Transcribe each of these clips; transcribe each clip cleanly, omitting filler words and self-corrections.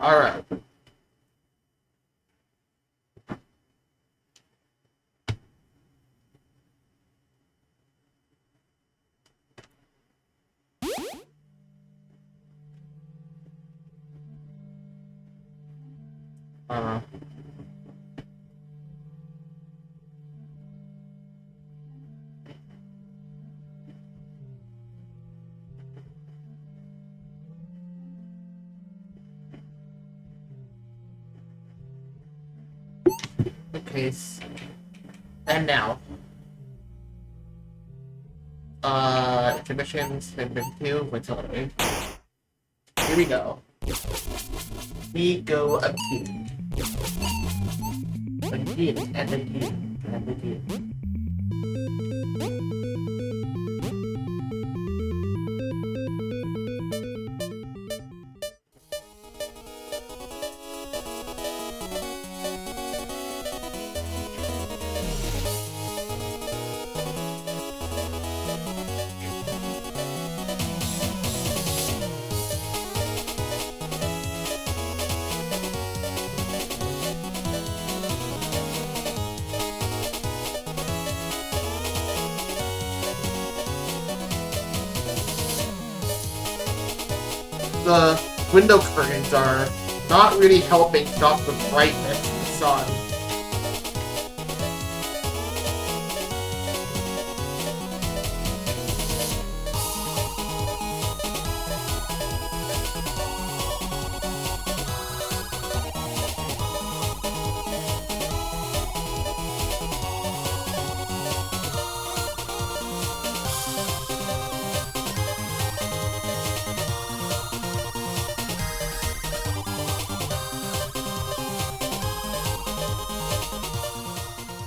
Alright. Uh, okay. And now. Intermissions have been 2. What's on? Here we go. We go again. Again and again and again. The window curtains are not really helping stop the brightness of the sun.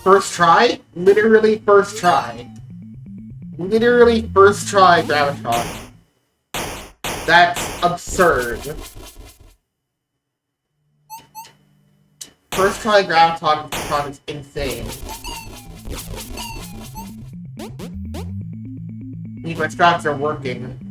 First try? Literally first try. Literally first try, Gravitron. That's absurd. First try Gravitron is insane. These my straps are working.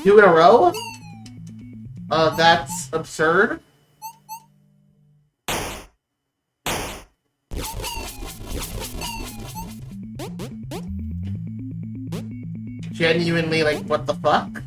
Two in a row? That's absurd. Genuinely, like, what the fuck?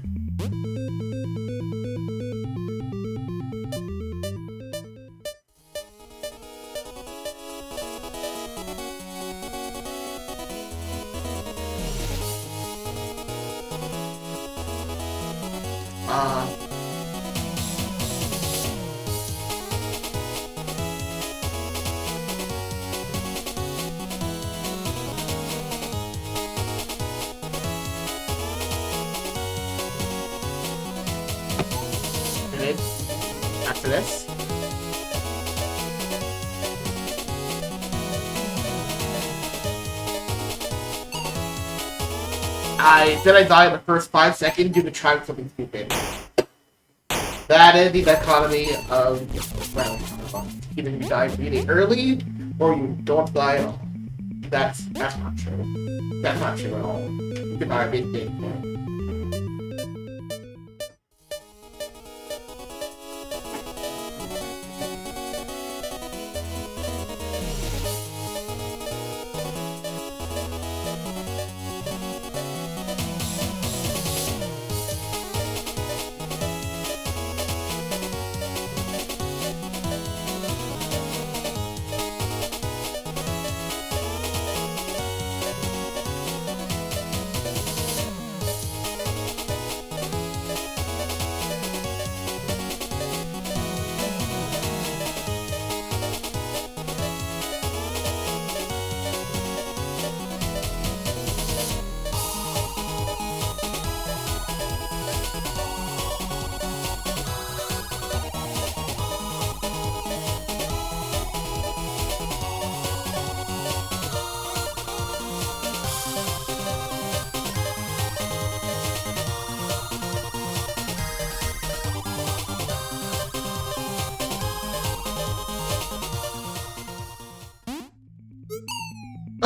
After this. I died in the first 5 seconds due to trying something stupid. That is the economy of either you die really early or you don't die at all. That's not true. That's not true at all. You can die a big thing.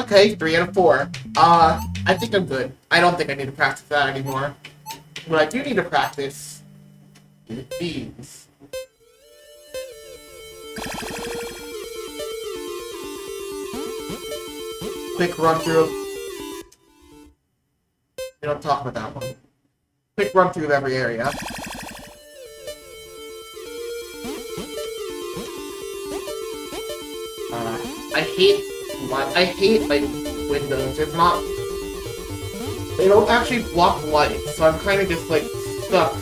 Okay, 3 out of 4. I think I'm good. I don't think I need to practice that anymore. What I do need to practice is these. Quick run through. We don't talk about that one. Quick run through of every area. I hate like windows. It's not. They don't actually block light, so I'm kind of just like stuck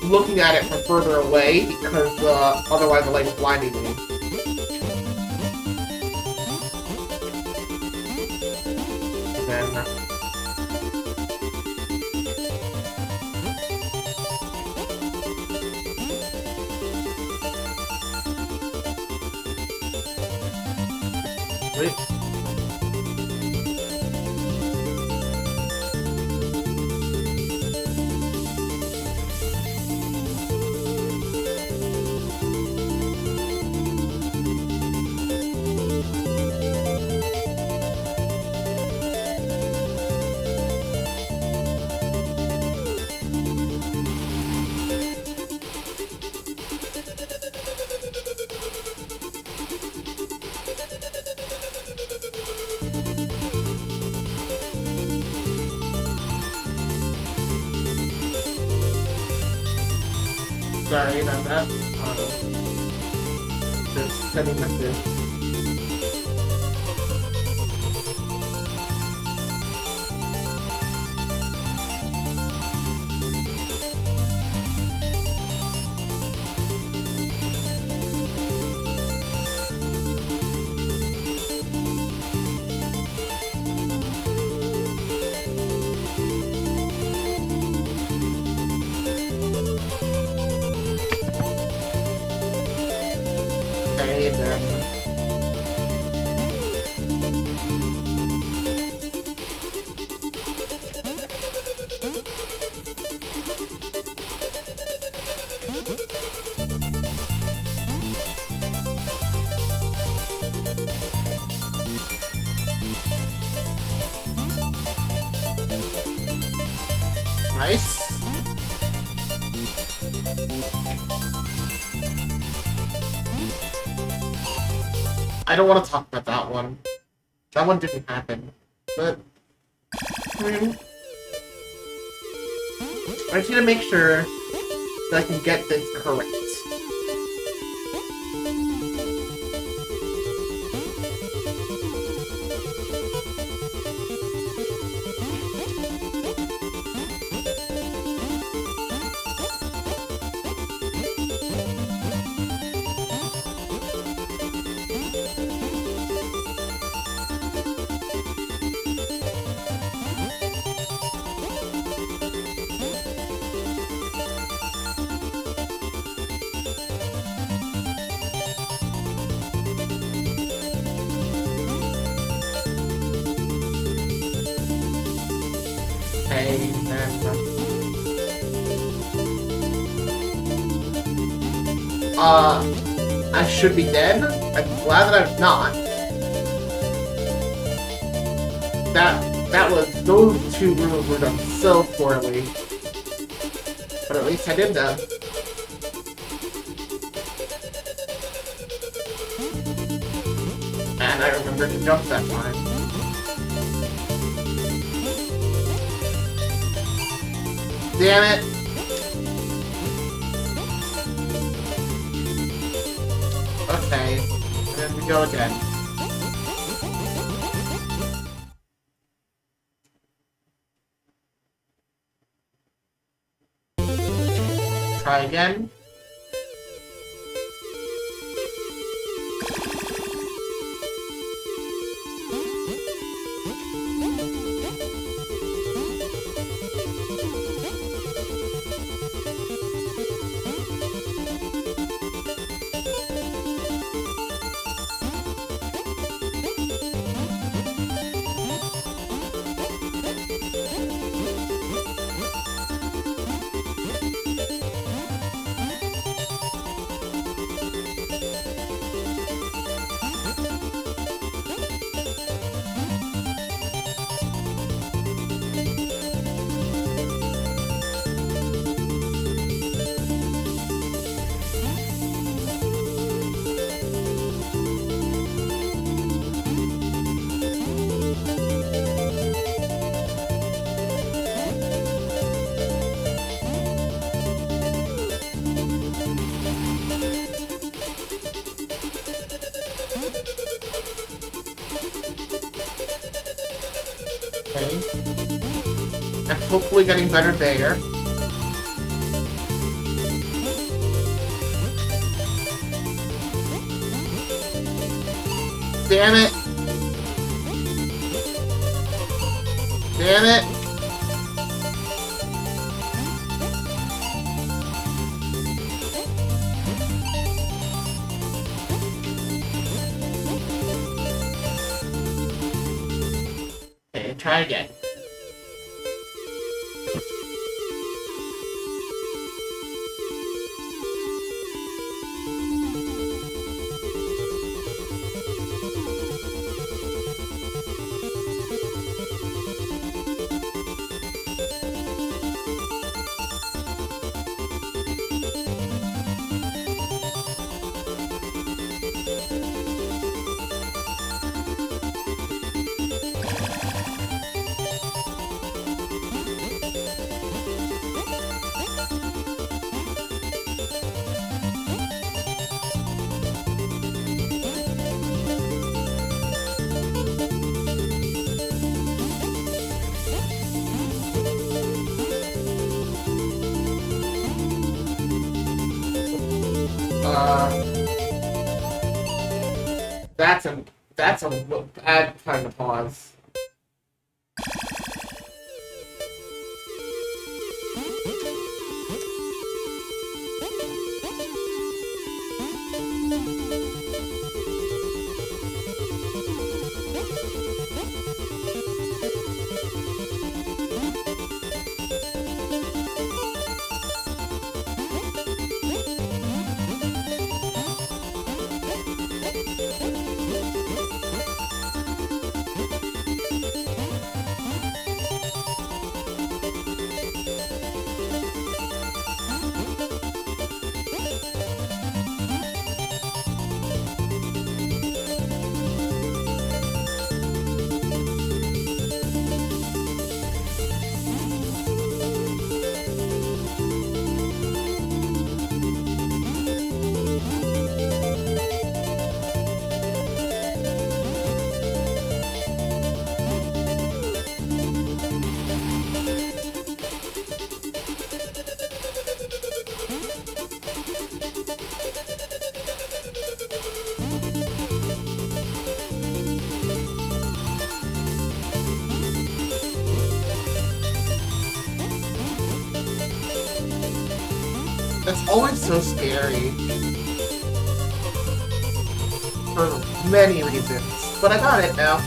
looking at it from further away because otherwise the light is blinding me. And then. Wait. Sorry about that. Just sending message. Okay, then. Nice. I don't want to talk about that one. That one didn't happen. But I just need to make sure that I can get this correct. Okay, I should be dead. I'm glad that I'm not. Those two rooms were done so poorly. But at least I did them. And I remember to jump that time. Damn it! Okay, and then we go again. Try again. Okay. And hopefully getting better there. Damn it! Damn it! Okay, try again. That's a bad time to pause. That's always so scary. For many reasons. But I got it now.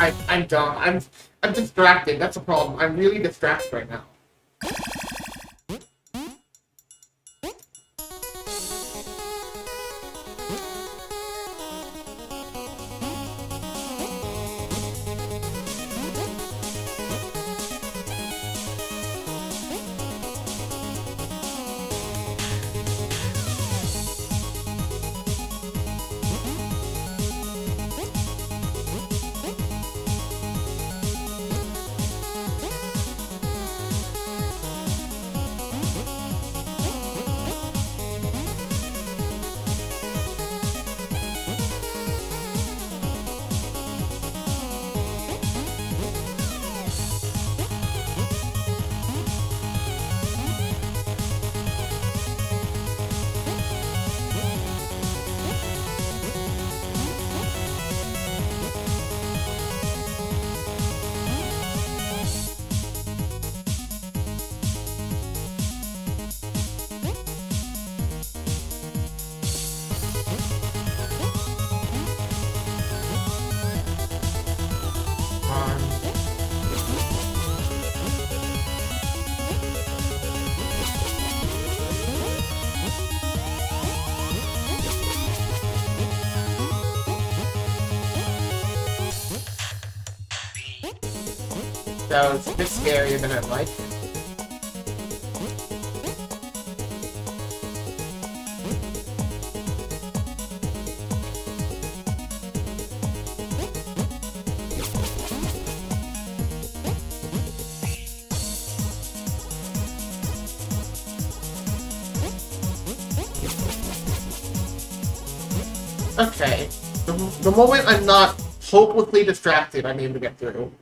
I'm dumb. I'm distracted. That's a problem. I'm really distracted right now. So it's a bit scarier than I'd like. Okay. The moment I'm not hopelessly distracted, I'm able to get through.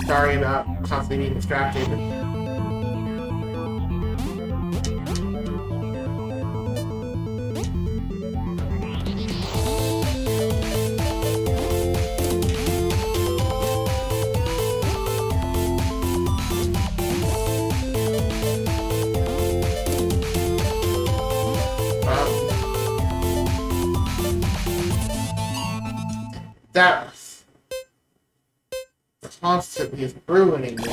Sorry about constantly being distracted. That constantly is ruining me.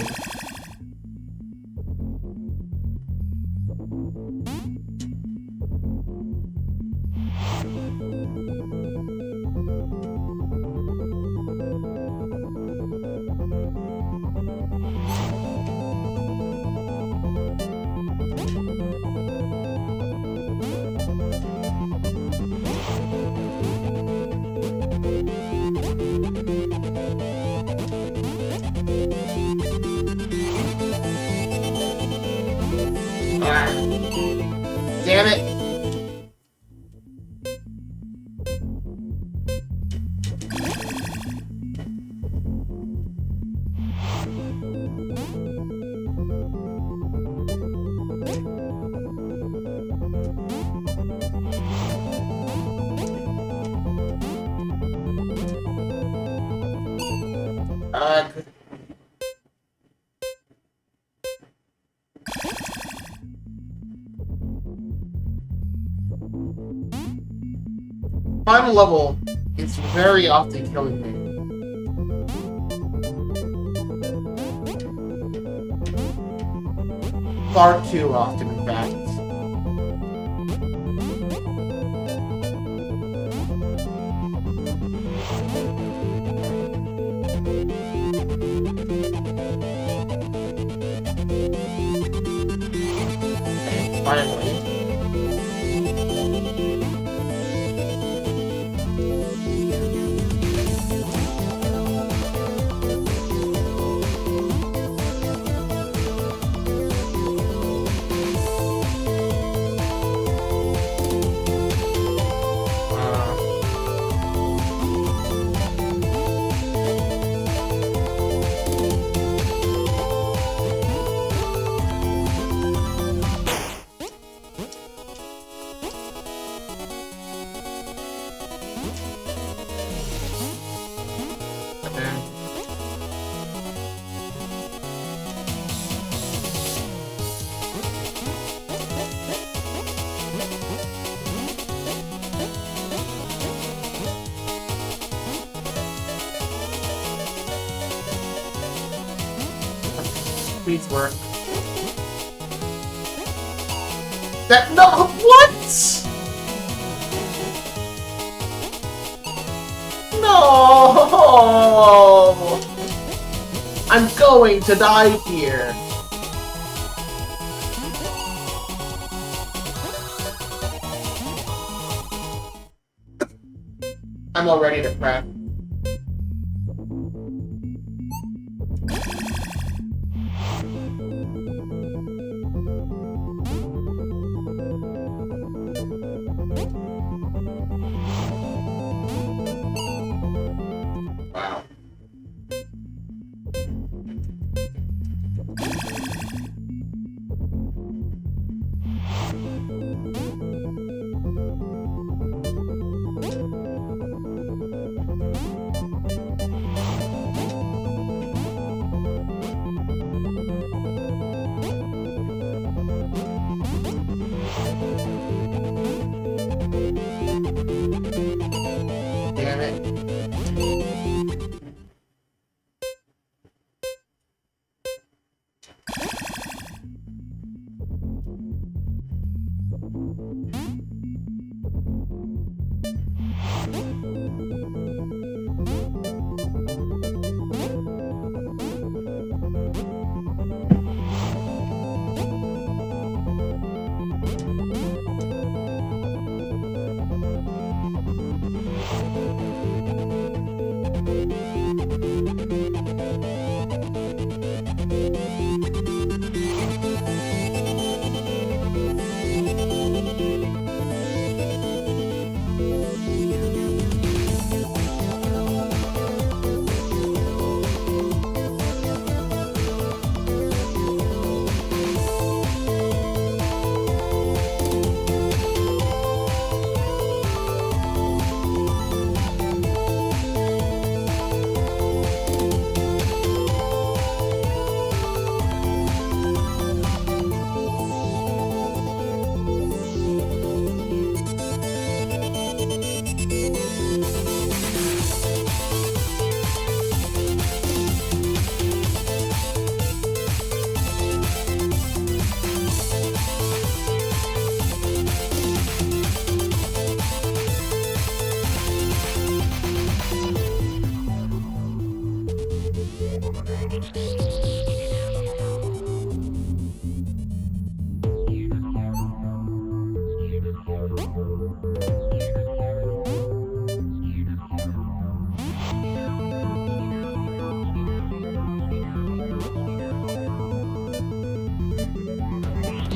Ah, damn it. Uh, Final level is very often killing me. Far too often, in fact. And finally. Please work. That no what? No! I'm going to die here. I'm already depressed. Wow. Damn it.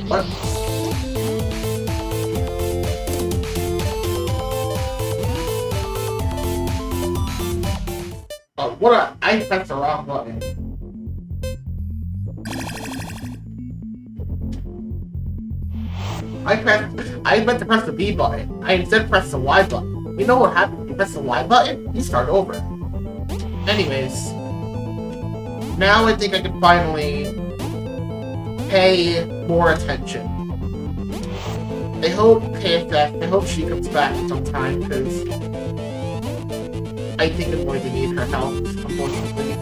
What? Oh, what I pressed the wrong button. I meant to press the B button. I instead pressed the Y button. You know what happens when you press the Y button? You start over. Anyways. Now I think I can finally pay more attention. I hope KFF, I hope she comes back sometime, because I think I'm going to need her help, unfortunately.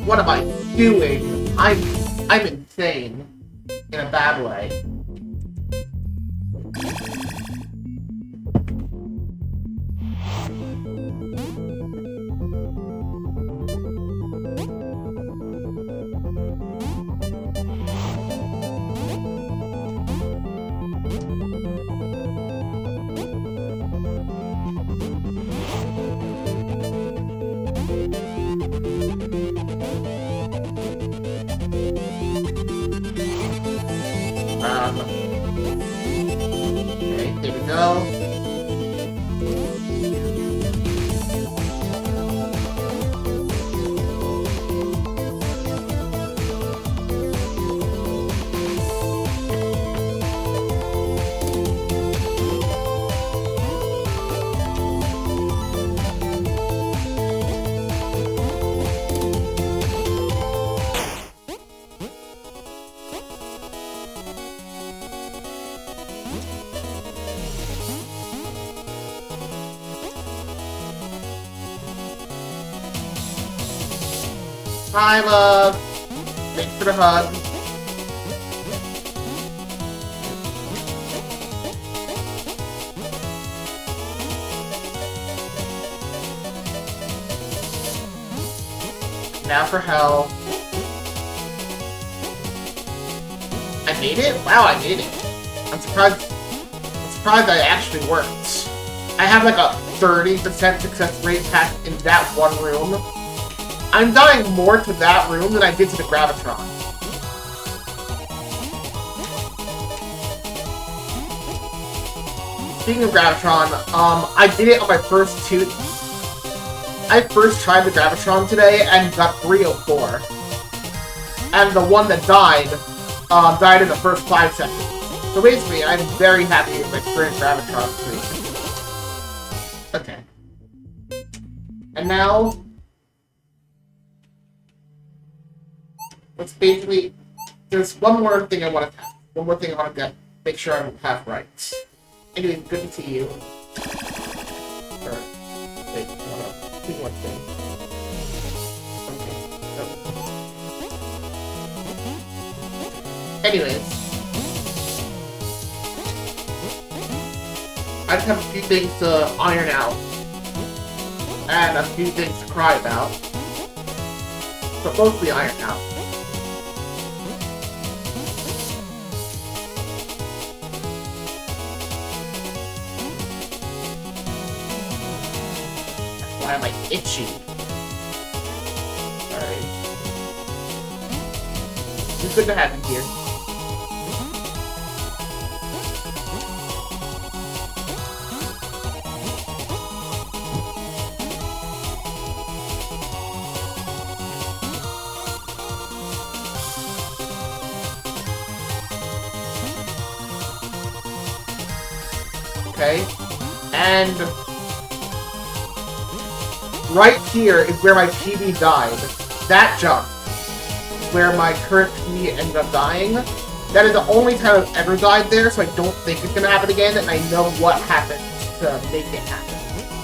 What am I doing? I'm insane. In a bad way. Okay, here we go. Hi, love. Thanks for the hug. Now for hell. I made it? Wow, I made it. I'm surprised I actually worked. I have like a 30% success rate packed in that one room. I'm dying more to that room than I did to the Gravitron. Speaking of Gravitron, I did it on my first two... I first tried the Gravitron today and got 304. And the one that died, died in the first 5 seconds. So basically, I'm very happy with my current Gravitron too. Okay. And now... It's basically, there's one more thing I want to have. One more thing I want to get, make sure I have right. Anyway, good to see you. Or, wait, hold on. Two more things. Okay, so. Anyways. I just have a few things to iron out. And a few things to cry about. But mostly iron out. Why am I itchy? Alright. It's good to have you here. Okay. And... right here is where my PB died. That jump. Where my current PB ended up dying. That is the only time I've ever died there, so I don't think it's gonna happen again, and I know what happened to make it happen.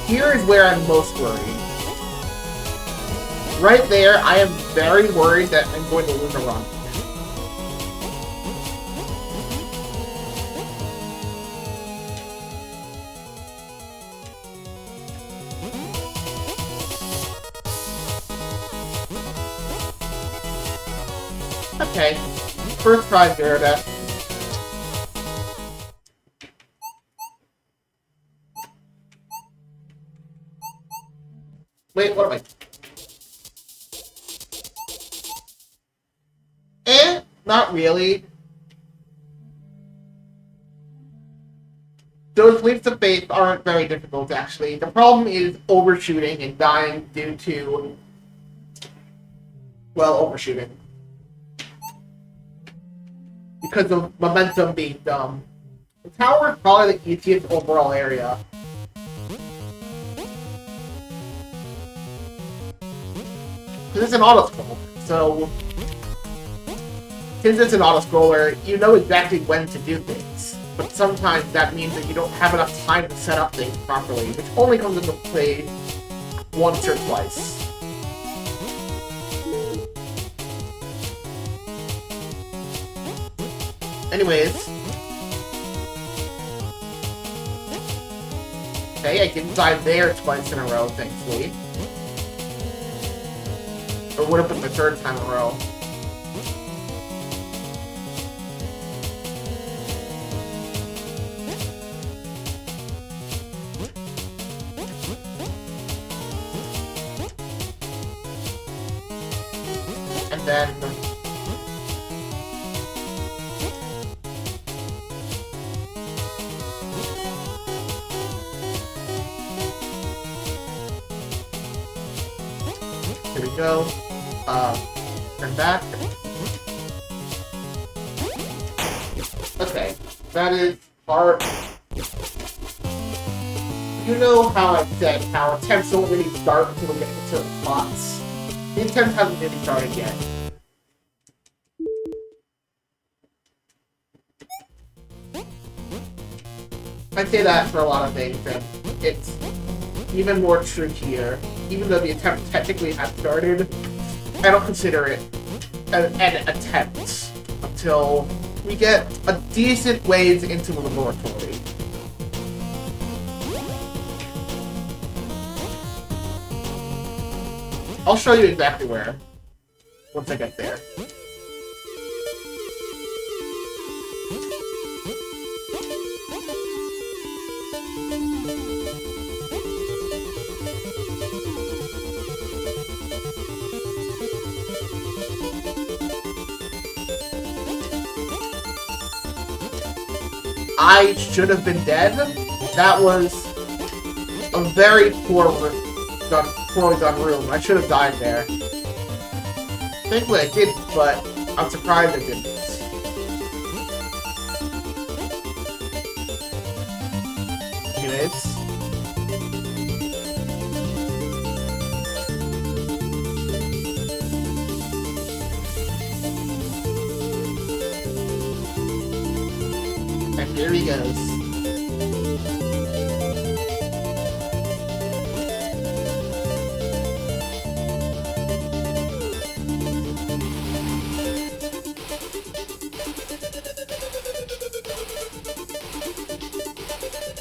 Here is where I'm most worried. Right there, I am very worried that I'm going to lose a run. Okay, first try, Verida. Wait, what am I... Not really. Those leaps of faith aren't very difficult, actually. The problem is overshooting and dying due to, well, overshooting. Because of momentum being dumb. The tower is probably the easiest overall area. Because it's an auto-scroll, so since it's an auto-scroller, you know exactly when to do things. But sometimes that means that you don't have enough time to set up things properly, which only comes into play once or twice. Anyways. Okay, I can dive there twice in a row, thankfully. Or would have been the third time in a row. And then... here we go. Turn back. Okay, that is part. You know how I said how attempts don't really start until we get to certain spots. The attempt hasn't really started yet. I say that for a lot of things, and it's even more true here. Even though the attempt technically has started, I don't consider it an attempt until we get a decent ways into the laboratory. I'll show you exactly where once I get there. I should have been dead. That was a very poorly done room. I should have died there. Thankfully I did, but I'm surprised I didn't. Anyways. And here he goes.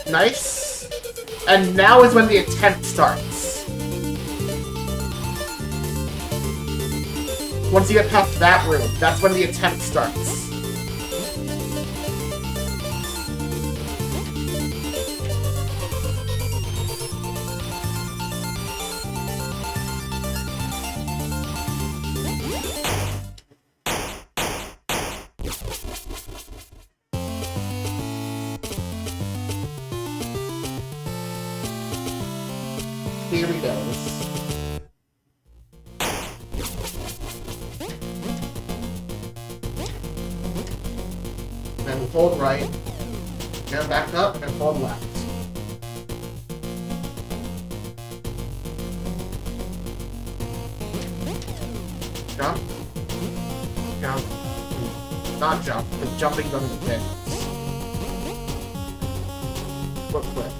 Nice. And now is when the attempt starts. Once you get past that room, that's when the attempt starts. Here he goes. Then we hold right, and back up, and hold left. Jump. Jump. Not jump, but jumping under the pit. Foot flip.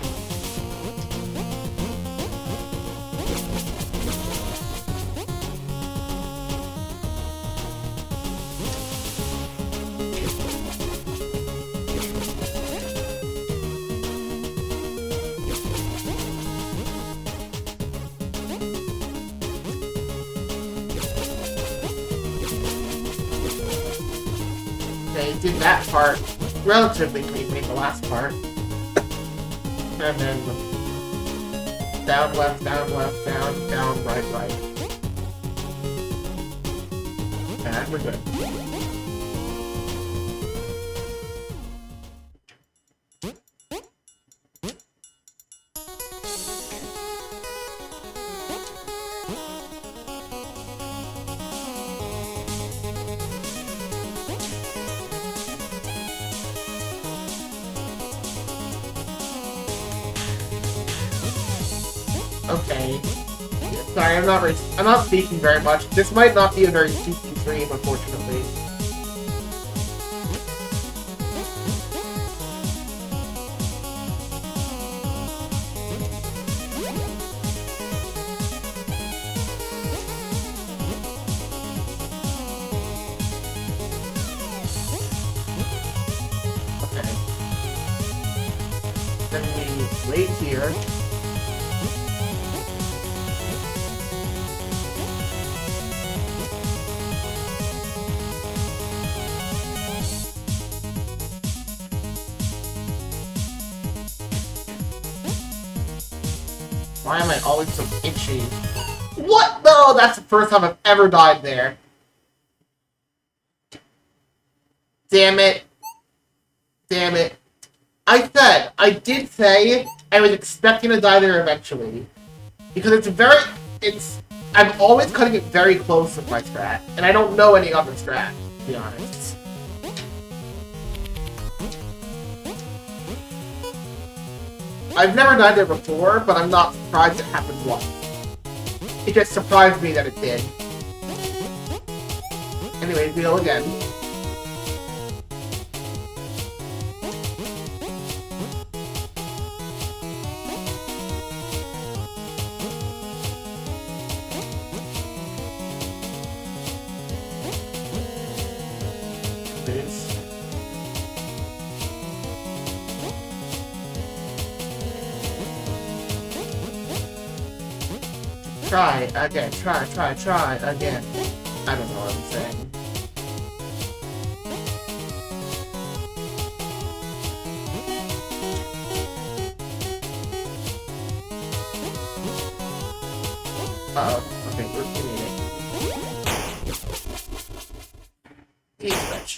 They did that part relatively cleanly, the last part. And then down, left, down, right, right. And we're good. Okay. Sorry, I'm not speaking very much. This might not be a very spooky stream, unfortunately. Okay. Then we wait here. Why am I always so itchy? What? No, that's the first time I've ever died there. Damn it. Damn it. I did say I was expecting to die there eventually. Because I'm always cutting it very close with my strat. And I don't know any other strat, to be honest. I've never died there before, but I'm not surprised it happened once. It just surprised me that it did. Anyway, deal again. Try again, try again. I don't know what I'm saying. Uh-oh. Okay, we're getting it. Deep stretch.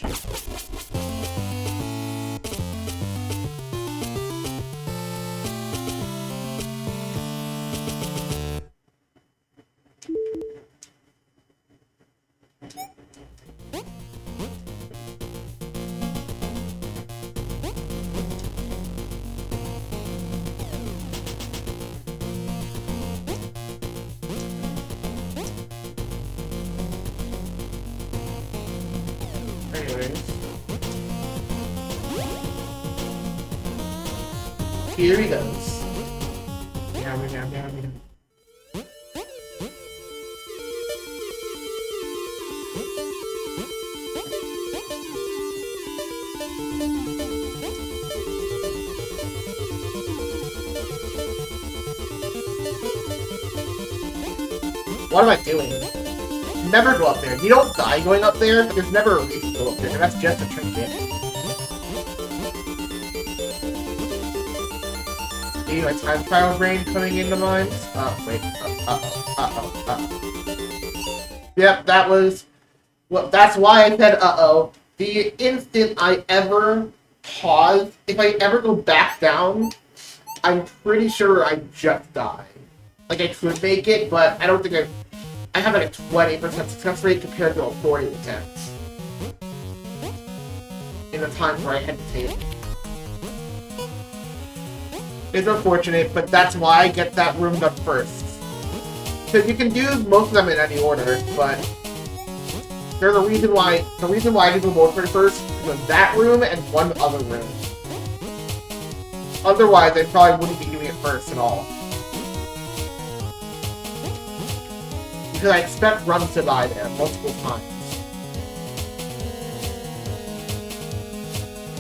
Here he goes. Down. What am I doing? Never go up there. You don't die going up there, but there's never a reason to go up there, and that's just a trinket. My time trial brain coming into mind. Oh, wait. Yep, that was... Well, that's why I said uh-oh. The instant I ever pause, if I ever go back down, I'm pretty sure I just die. Like, I could make it, but I don't think I have like a 20% success rate compared to a 40% in the times where I hesitate. It's unfortunate, but that's why I get that room done first. Because you can do most of them in any order, but there's a reason why. The reason why I do the most first was that room and one other room. Otherwise, I probably wouldn't be doing it first at all. Because I expect runs to die there multiple times.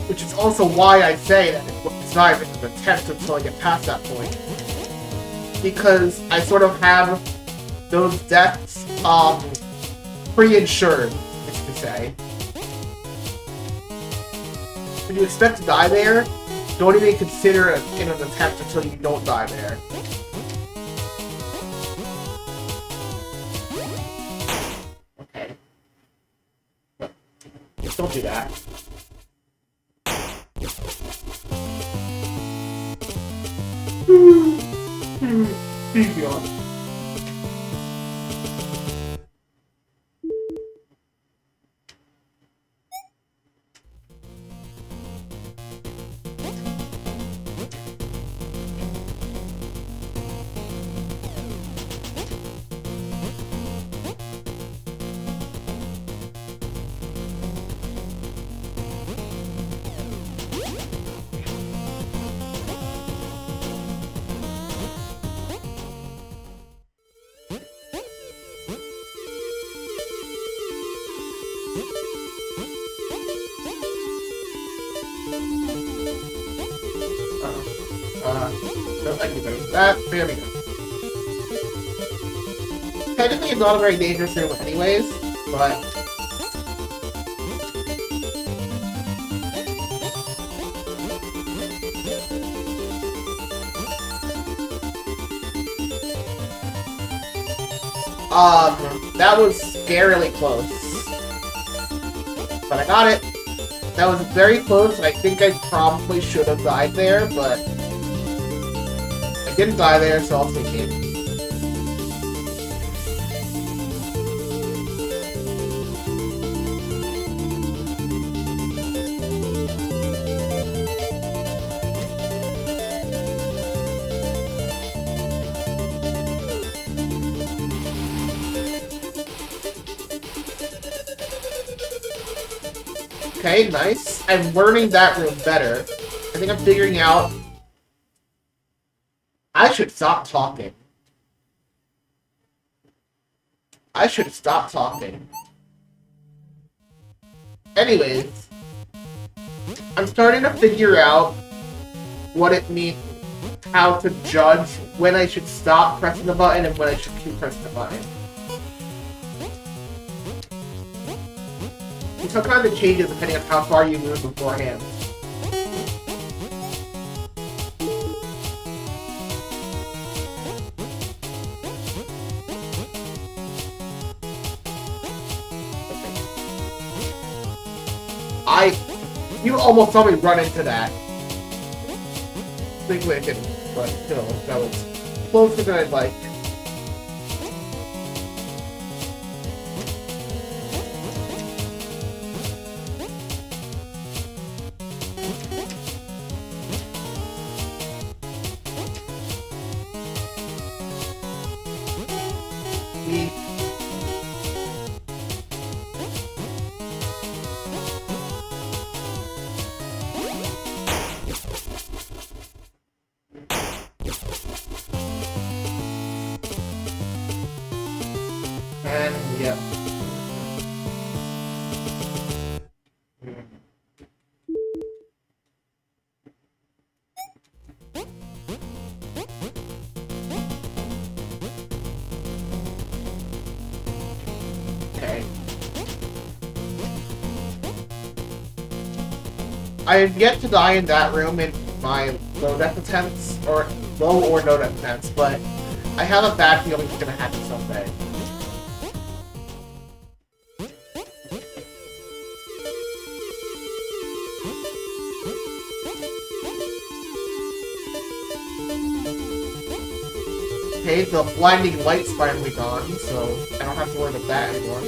Which is also why I say that it's not even an attempt until I get past that point. Because I sort of have those deaths pre-insured, as you could say. When you expect to die there, don't even consider it in an attempt until you don't die there. Okay. Don't do that. Beyond. There we go. Technically, it's not a very dangerous room anyways, but... that was scarily close. But I got it. That was very close, and I think I probably should have died there, but... I didn't die there, so I'll take it. Okay, nice. I'm learning that room better. I think I'm figuring out... I should stop talking. I should stop talking. Anyways, I'm starting to figure out what it means, how to judge when I should stop pressing the button and when I should keep pressing the button. Sometimes it changes depending on how far you move beforehand. You almost saw me run into that. Thankfully I didn't, but still, that was closer than I'd like. And yeah. Okay. I have yet to die in that room in my low death attempts, or low or no death attempts, but I have a bad feeling it's gonna happen someday. Okay, the blinding light's finally gone, so I don't have to worry about that anymore.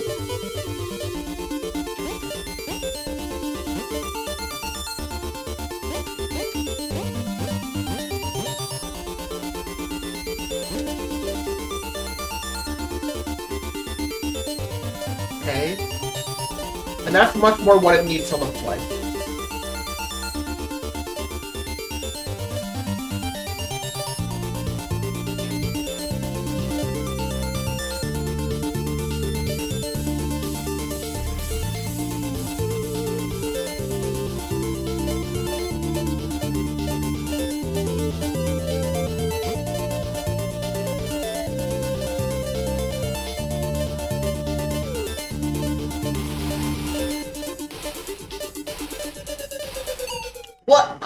Okay. And that's much more what it needs to look like. What?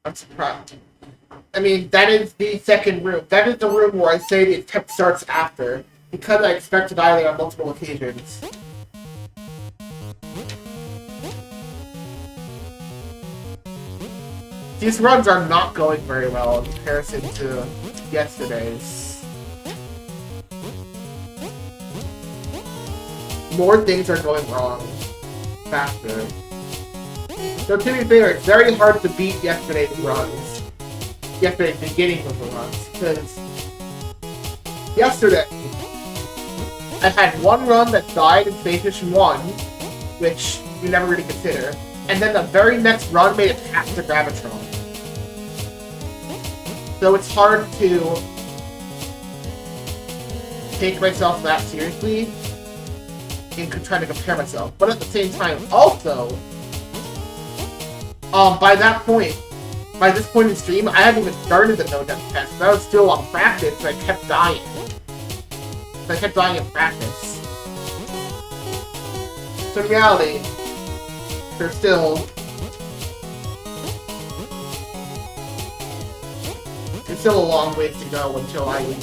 I'm surprised. I mean, that is the second room. That is the room where I say the attempt starts after, because I expect to die there on multiple occasions. These runs are not going very well in comparison to yesterday's. More things are going wrong faster. So to be fair, it's very hard to beat yesterday's runs. Yesterday's beginning of the runs. Because yesterday, I had one run that died in Stage 1, which you never really consider. And then the very next run made it past the Gravitron. So it's hard to take myself that seriously in trying to compare myself. But at the same time, also, by that point, by this point in the stream, I hadn't even started the no-death test. That was still on practice, and I kept dying. So I kept dying in practice. So in reality, there's still a long ways to go until I get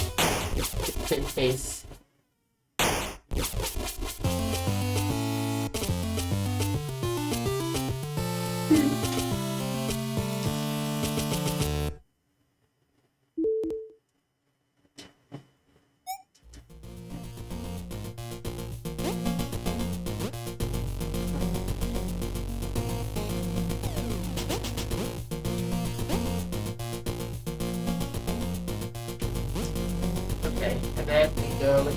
the same pace. Okay, and then we go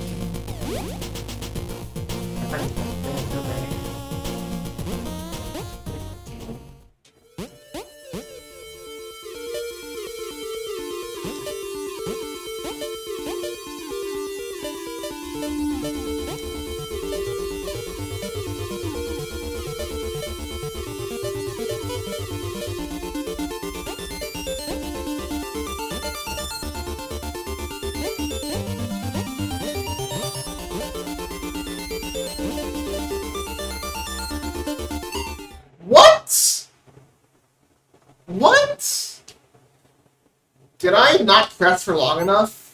What? What? Did I not press for long enough?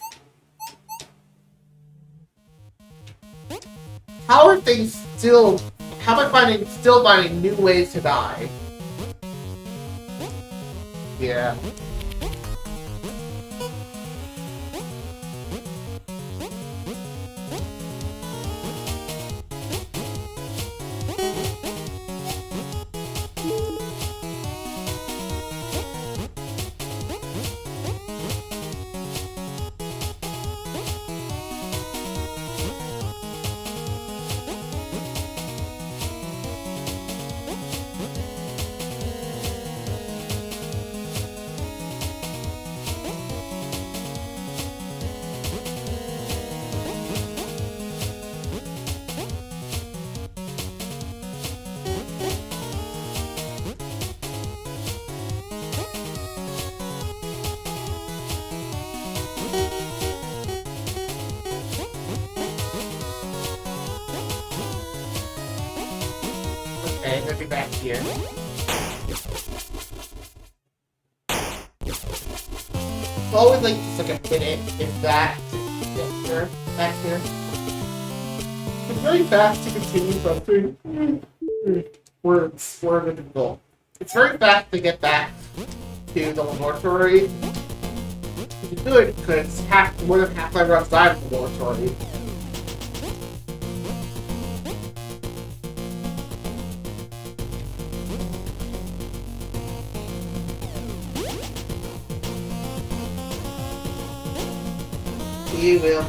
How are things still... How am I still finding new ways to die? Yeah. Okay, I'm gonna be back here. It's always like just like a minute, if that, to get here, back here. It's very fast to continue something. Words are difficult. It's very fast to get back to the laboratory. Which is good, because more than half my runs died in the laboratory. You will.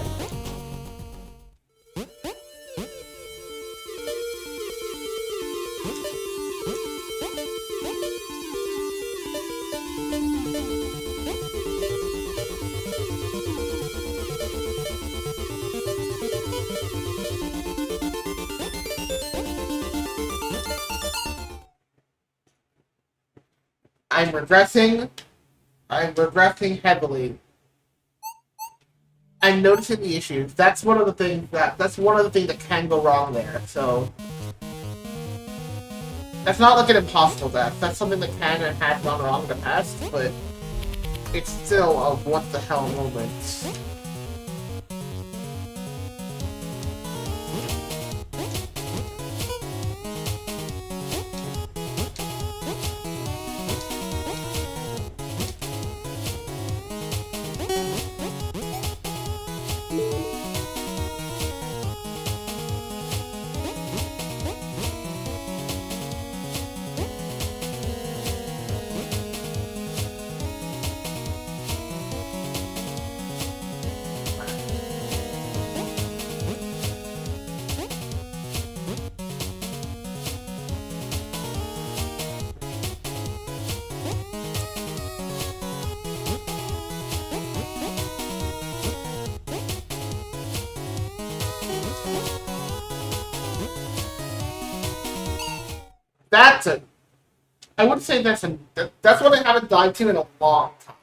I'm regressing. I'm regressing heavily. I'm noticing the issues. That's one of the things that can go wrong there. So that's not like an impossible death. That's something that can and had gone wrong in the past, but it's still a what the hell moment. I would say that's what I haven't died to in a long time.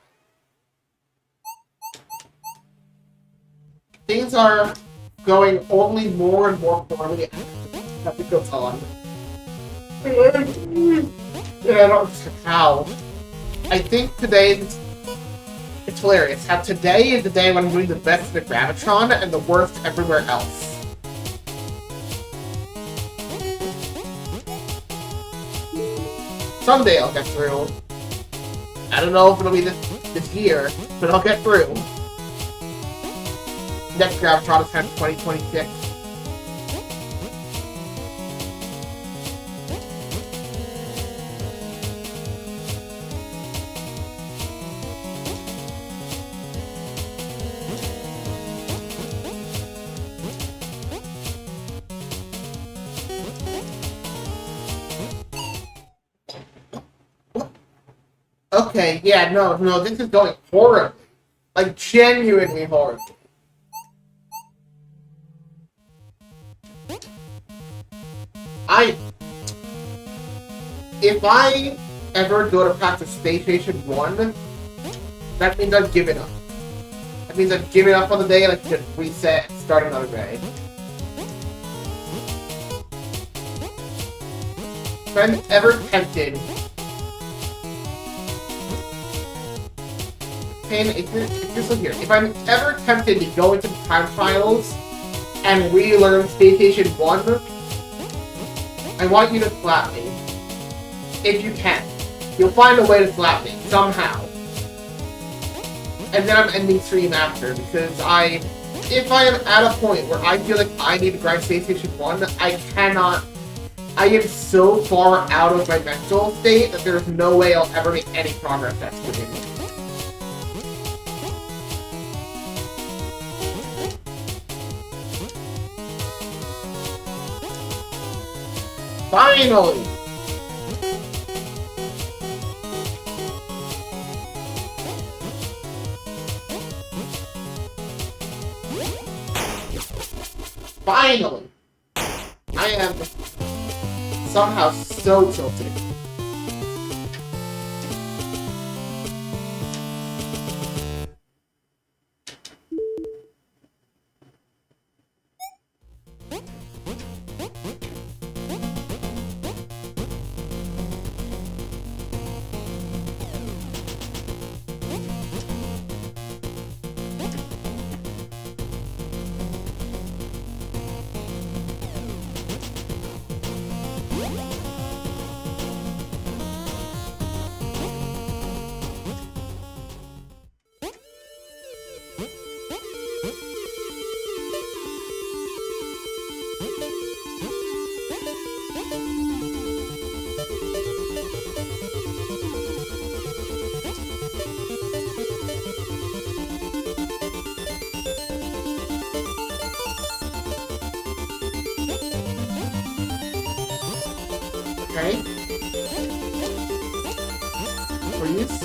Things are going only more and more poorly as it goes on. Yeah, I don't know how. I think today it's hilarious. How today is the day when I'm doing the best at Gravitron and the worst everywhere else. Someday I'll get through. I don't know if it'll be this year, but I'll get through. Next Gravitron is 2026. Okay, yeah, no, this is going horribly. Like, genuinely horribly. If I ever go to practice Space Station 1, that means I've given up. That means I've given up on the day and I can reset and start another day. If I'm ever tempted... If I'm ever tempted to go into the time trials and relearn Space Station 1, I want you to slap me. If you can. You'll find a way to slap me, somehow. And then I'm ending stream after, because if I am at a point where I feel like I need to grind Space Station 1, I cannot... I am so far out of my mental state that there's no way I'll ever make any progress that's within me. Finally! Finally! I am somehow so tilted. Okay. Please.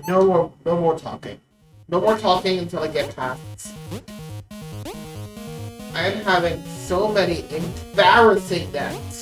No more talking. No more talking until I get past. I am having so many embarrassing deaths.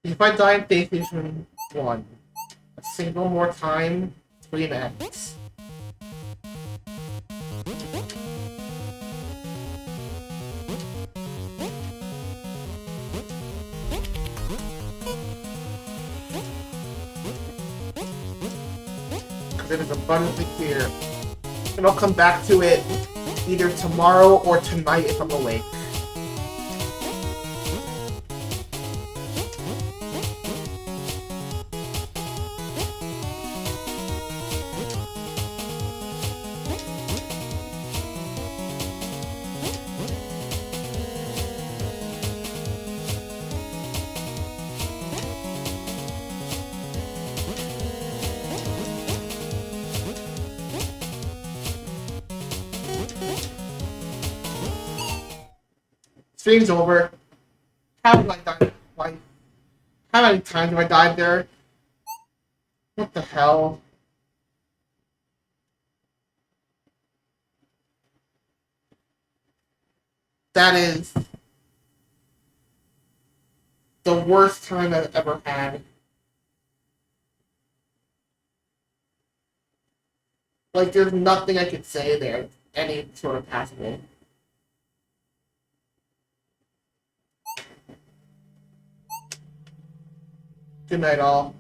If I die in Space Station 1 a single more time, stream ends. it is abundantly clear. And I'll come back to it either tomorrow or tonight if I'm awake. Stream's over. How did I die twice? How many times have I died there? What the hell? That is the worst time I've ever had. Like, there's nothing I could say there. Any sort of passable. Good night, all.